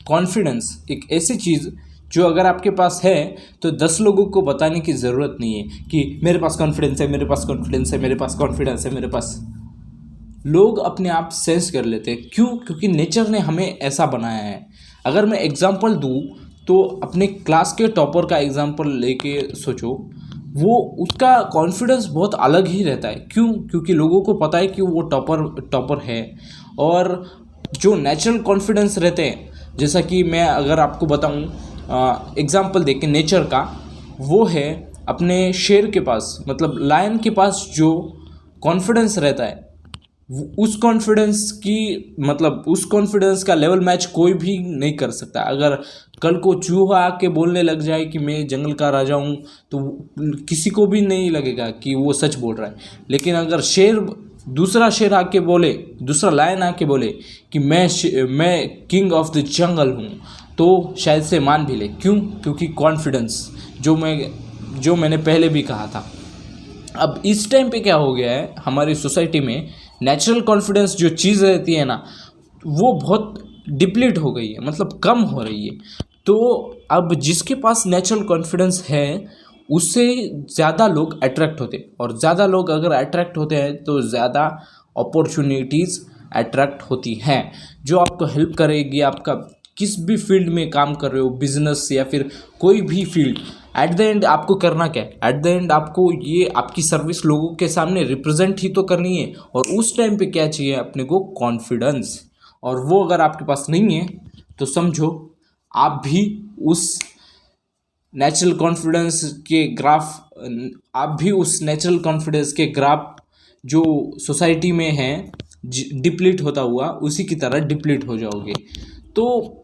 Confidence एक ऐसी चीज़ जो अगर आपके पास है तो 10 लोगों को बताने की ज़रूरत नहीं है कि मेरे पास कॉन्फिडेंस है, मेरे पास कॉन्फिडेंस है, मेरे पास कॉन्फिडेंस है, मेरे पास। लोग अपने आप सेंस कर लेते हैं। क्यों? क्योंकि नेचर ने हमें ऐसा बनाया है। अगर मैं एग्जांपल दूँ तो अपने क्लास के टॉपर का एग्जांपल लेके सोचो, वो उसका कॉन्फिडेंस बहुत अलग ही रहता है। क्यों? क्योंकि लोगों को पता है कि वो टॉपर है। और जो नेचुरल कॉन्फिडेंस रहते हैं, जैसा कि मैं अगर आपको बताऊं एग्जांपल देके नेचर का, वो है अपने शेर के पास, मतलब लायन के पास जो कॉन्फिडेंस रहता है, उस कॉन्फिडेंस का लेवल मैच कोई भी नहीं कर सकता। अगर कल को चूहा आके बोलने लग जाए कि मैं जंगल का राजा हूँ, तो किसी को भी नहीं लगेगा कि वो सच बोल रहा है। लेकिन अगर दूसरा शेर आके बोले, दूसरा लायन आके बोले कि मैं किंग ऑफ द जंगल हूँ, तो शायद से मान भी ले। क्यों? क्योंकि कॉन्फिडेंस जो मैंने पहले भी कहा था। अब इस टाइम पे क्या हो गया है हमारी सोसाइटी में, नेचुरल कॉन्फिडेंस जो चीज़ रहती है ना, वो बहुत डिप्लीट हो गई है, मतलब कम हो रही है। तो अब जिसके पास नेचुरल कॉन्फिडेंस है उससे ज़्यादा लोग अट्रैक्ट होते हैं, और ज़्यादा लोग अगर अट्रैक्ट होते हैं तो ज़्यादा अपॉर्चुनिटीज़ अट्रैक्ट होती हैं, जो आपको हेल्प करेगी। आपका किस भी फील्ड में काम कर रहे हो, बिजनेस या फिर कोई भी फील्ड, एट द एंड आपको करना क्या है? एट द एंड आपको ये आपकी सर्विस लोगों के सामने रिप्रेजेंट ही तो करनी है। और उस टाइम पे क्या चाहिए अपने को? कॉन्फिडेंस। और वो अगर आपके पास नहीं है तो समझो आप भी उस नेचुरल कॉन्फिडेंस के ग्राफ जो सोसाइटी में है डिप्लीट होता हुआ, उसी की तरह डिप्लीट हो जाओगे। तो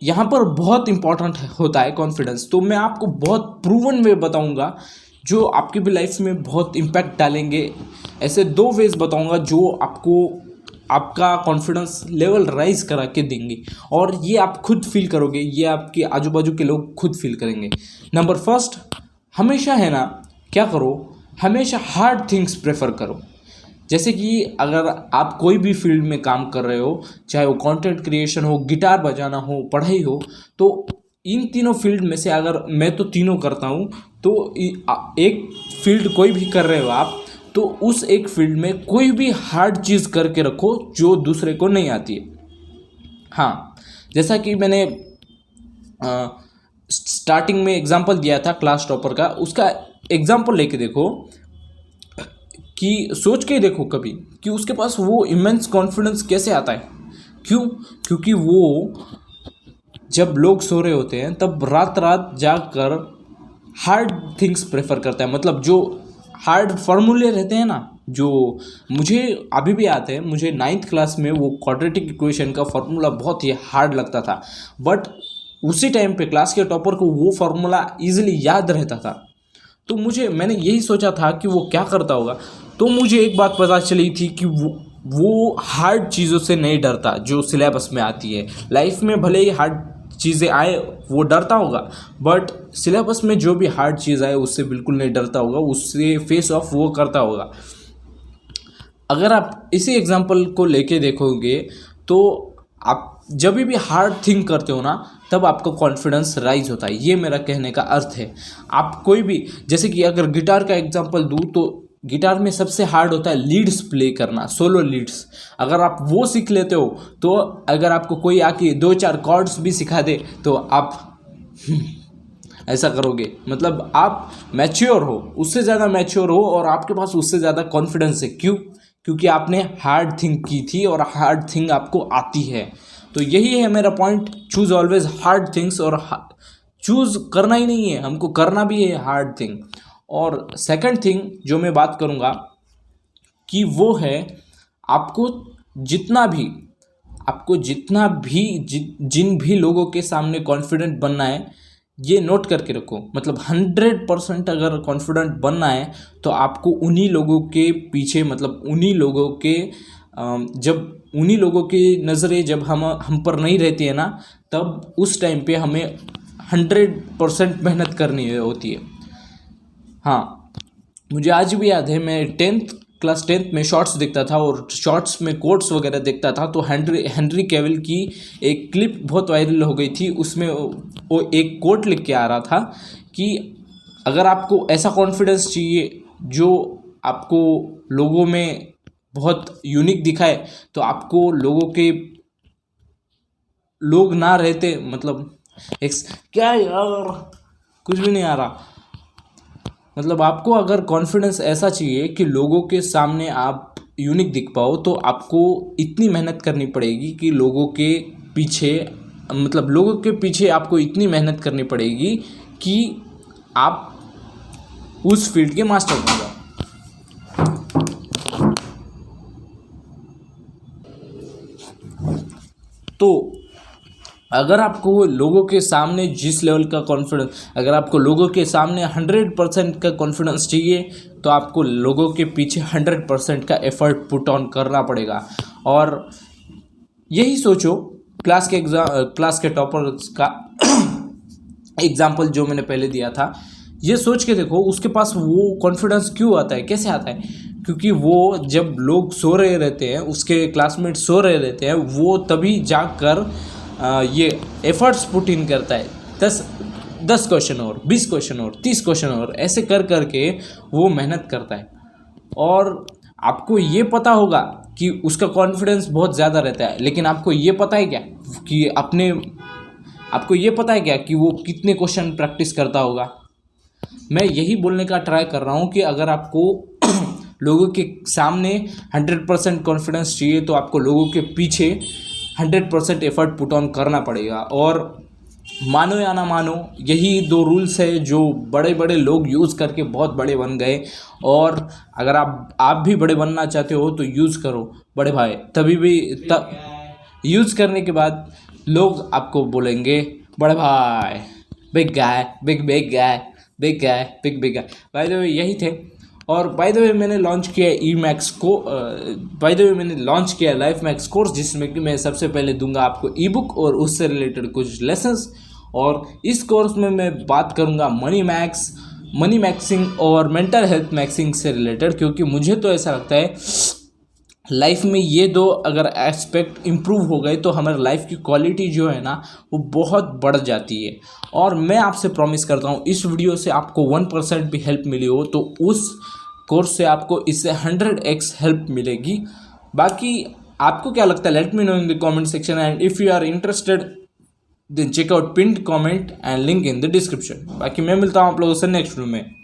यहाँ पर बहुत इंपॉर्टेंट होता है कॉन्फिडेंस। तो मैं आपको बहुत प्रूवन वे बताऊंगा जो आपकी भी लाइफ में बहुत इम्पैक्ट डालेंगे। ऐसे 2 वेज बताऊंगा जो आपको आपका कॉन्फिडेंस लेवल राइज करा के देंगे, और ये आप खुद फील करोगे, ये आपके आजू बाजू के लोग खुद फील करेंगे। नंबर फर्स्ट, हमेशा है ना, क्या करो, हमेशा हार्ड थिंग्स प्रेफर करो। जैसे कि अगर आप कोई भी फील्ड में काम कर रहे हो, चाहे वो कंटेंट क्रिएशन हो, गिटार बजाना हो, पढ़ाई हो, तो इन तीनों फील्ड में से अगर मैं तो तीनों करता हूँ, तो एक फील्ड कोई भी कर रहे हो आप, तो उस एक फील्ड में कोई भी हार्ड चीज़ करके रखो जो दूसरे को नहीं आती है। हाँ, जैसा कि मैंने स्टार्टिंग में एग्जांपल दिया था क्लास टॉपर का, उसका एग्जांपल लेके देखो कि सोच के देखो कभी कि उसके पास वो इमेंस कॉन्फिडेंस कैसे आता है। क्यों? क्योंकि वो जब लोग सो रहे होते हैं तब रात रात जाकर हार्ड थिंग्स प्रेफर करता है। मतलब जो हार्ड फार्मूले रहते हैं ना, जो मुझे अभी भी आते हैं, मुझे 9th क्लास में वो क्वाड्रेटिक इक्वेशन का फार्मूला बहुत ही हार्ड लगता था, बट उसी टाइम पे क्लास के टॉपर को वो फार्मूला ईजिली याद रहता था। तो मैंने यही सोचा था कि वो क्या करता होगा। तो मुझे एक बात पता चली थी कि वो हार्ड चीज़ों से नहीं डरता जो सिलेबस में आती है। लाइफ में भले ही हार्ड चीज़ें आए वो डरता होगा, बट सिलेबस में जो भी हार्ड चीज़ आए उससे बिल्कुल नहीं डरता होगा, उससे फेस ऑफ वो करता होगा। अगर आप इसी एग्जांपल को लेके देखोगे तो आप जब भी हार्ड थिंक करते हो ना, तब आपका कॉन्फिडेंस राइज होता है। ये मेरा कहने का अर्थ है। आप कोई भी, जैसे कि अगर गिटार का एग्जांपल दूँ तो गिटार में सबसे हार्ड होता है लीड्स प्ले करना, सोलो लीड्स। अगर आप वो सीख लेते हो तो अगर आपको कोई आके 2-4 कॉर्ड्स भी सिखा दे तो आप ऐसा करोगे, मतलब आप मैच्योर हो, उससे ज़्यादा मैच्योर हो, और आपके पास उससे ज़्यादा कॉन्फिडेंस है। क्यों? क्योंकि आपने हार्ड थिंक की थी और हार्ड थिंग आपको आती है। तो यही है मेरा point, choose always hard things. और चूज़ करना ही नहीं है, हमको करना भी है हार्ड थिंग। और सेकंड थिंग जो मैं बात करूँगा कि वो है आपको जितना भी जिन भी लोगों के सामने कॉन्फिडेंट बनना है, ये नोट करके रखो। मतलब 100% अगर कॉन्फिडेंट बनना है तो आपको उन्हीं लोगों के पीछे, मतलब उन्हीं लोगों के जब उन्हीं लोगों की नज़रें जब हम पर नहीं रहती है ना, तब उस टाइम पे हमें 100% मेहनत करनी होती है। हाँ, मुझे आज भी याद है, मैं 10th क्लास 10th में शॉर्ट्स देखता था और शॉर्ट्स में कोट्स वगैरह देखता था, तो हेनरी कैविल की एक क्लिप बहुत वायरल हो गई थी। उसमें वो एक कोट लिख के आ रहा था कि अगर आपको ऐसा कॉन्फिडेंस चाहिए जो आपको लोगों में बहुत यूनिक दिखाए, तो आपको लोग ना रहते, मतलब क्या यार, कुछ भी नहीं आ रहा। मतलब आपको अगर कॉन्फिडेंस ऐसा चाहिए कि लोगों के सामने आप यूनिक दिख पाओ, तो आपको इतनी मेहनत करनी पड़ेगी कि लोगों के पीछे आपको इतनी मेहनत करनी पड़ेगी कि आप उस फील्ड के मास्टर बन जाओ। तो अगर आपको लोगों के सामने जिस लेवल का कॉन्फिडेंस, अगर आपको लोगों के सामने 100% का कॉन्फिडेंस चाहिए, तो आपको लोगों के पीछे 100% का एफर्ट पुट ऑन करना पड़ेगा। और यही सोचो, क्लास के टॉपर्स का एग्जाम्पल जो मैंने पहले दिया था, ये सोच के देखो उसके पास वो कॉन्फिडेंस क्यों आता है, कैसे आता है। क्योंकि वो जब लोग सो रहे रहते हैं, उसके क्लासमेट सो रहे रहते हैं, वो तभी जाकर ये एफर्ट्स पुट इन करता है। 10 क्वेश्चन और 20 क्वेश्चन और 30 क्वेश्चन और ऐसे कर करके वो मेहनत करता है। और आपको ये पता होगा कि उसका कॉन्फिडेंस बहुत ज़्यादा रहता है, लेकिन आपको ये पता है क्या कि वो कितने क्वेश्चन प्रैक्टिस करता होगा। मैं यही बोलने का ट्राई कर रहा हूँ कि अगर आपको लोगों के सामने 100% कॉन्फिडेंस चाहिए, तो आपको लोगों के पीछे 100% एफर्ट पुट ऑन करना पड़ेगा। और मानो या ना मानो, यही 2 रूल्स है जो बड़े बड़े लोग यूज़ करके बहुत बड़े बन गए। और अगर आप भी बड़े बनना चाहते हो तो यूज़ करो बड़े भाई। तब यूज़ करने के बाद लोग आपको बोलेंगे बड़े भाई, big guy, big guy, big guy, big guy. By the way यही थे। और बाय द वे मैंने लॉन्च किया लाइफ मैक्स कोर्स, जिसमें कि मैं सबसे पहले दूंगा आपको ई बुक और उससे रिलेटेड कुछ लेसन्स। और इस कोर्स में मैं बात करूंगा मनी मैक्सिंग और मेंटल हेल्थ मैक्सिंग से रिलेटेड, क्योंकि मुझे तो ऐसा लगता है लाइफ में ये 2 अगर एस्पेक्ट इम्प्रूव हो गए तो हमारे लाइफ की क्वालिटी जो है ना वो बहुत बढ़ जाती है। और मैं आपसे प्रॉमिस करता हूँ, इस वीडियो से आपको 1% भी हेल्प मिली हो तो उस कोर्स से आपको इससे 100x हेल्प मिलेगी। बाकी आपको क्या लगता है, let me know in the comment section, and if you are interested then check out pinned comment and link in the description. बाकी मैं मिलता हूँ आप लोगों से नेक्स्ट वीडियो में।